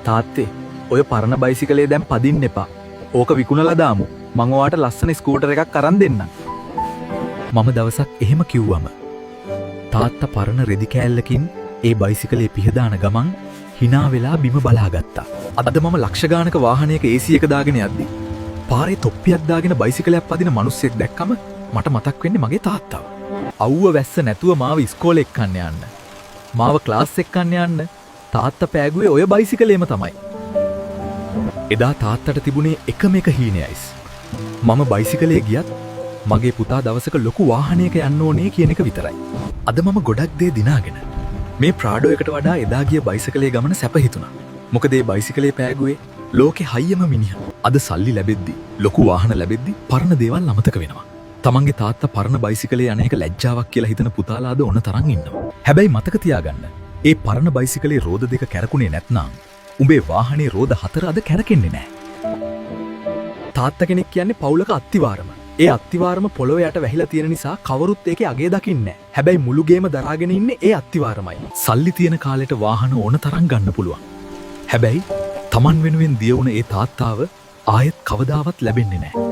තාත්තේ ඔය පරණ බයිසිකලේ දැන් පදින්න එපා. ඕක විකුණලා දාමු. මං ඔයාට ලස්සන ස්කූටර් එකක් අරන් දෙන්නම්. මම දවසක් එහෙම කිව්වම තාත්තා පරණ රෙදි කෑල්ලකින් ඒ බයිසිකලේ පිහදාන ගමන් hina වෙලා බිම බලාගත්තා. අද මම ලක්ෂ ගානක වාහනයක AC එක දාගෙන යද්දි පාරේ තොප්පියක් දාගෙන බයිසිකලයක් පදින මිනිස්සෙක් දැක්කම මට මතක් වෙන්නේ මගේ තාත්තාව. අවුව වැස්ස නැතුව මාව ඉස්කෝලේ එක්කන්න යන්න. මාව ක්ලාස් එක්කන්න යන්න තාත්තා පෑගුවේ ඔය බයිසිකලේම තමයි. එදා තාත්තට තිබුණේ එකම එක හීනයයිස්. මම බයිසිකලේ ගියත් මගේ පුතා දවසක ලොකු වාහනයක යන්න ඕනේ කියන එක විතරයි. අද මම ගොඩක් දේ දිනාගෙන මේ ප්‍රාඩෝ එකට වඩා එදා ගිය බයිසිකලේ ගමන සැප හිතුණා. මොකද ඒ බයිසිකලේ පෑගුවේ ලෝකේ හයියම මිනිහා. අද සල්ලි ලැබෙද්දි ලොකු වාහන ලැබෙද්දි පරණ දේවල් අමතක වෙනවා. තමන්ගේ තාත්තා පරණ බයිසිකලේ යන එක ලැජ්ජාවක් කියලා හිතන පුතාලාද ඕන තරම් ඉන්නවා. හැබැයි මතක තියාගන්න. ඒ පරණ බයිසිකලේ රෝද දෙක කැරකුනේ නැත්නම් උඹේ වාහනේ රෝද 4 අද කැරකෙන්නේ නැහැ. තාත්තා කෙනෙක් කියන්නේ පවුලක අත්තිවාරම. ඒ අත්තිවාරම පොළොව යට වැහිලා තියෙන නිසා කවුරුත් ඒකේ අගේ දකින්නේ නැහැ. හැබැයි මුළු ගේම දරාගෙන ඉන්නේ ඒ අත්තිවාරමයි. සල්ලි තියෙන කාලෙට වාහන ඕන තරම් ගන්න පුළුවන්. හැබැයි Taman වෙනුවෙන් දිය වුණ ඒ තාත්තාව ආයෙත් කවදාවත් ලැබෙන්නේ නැහැ.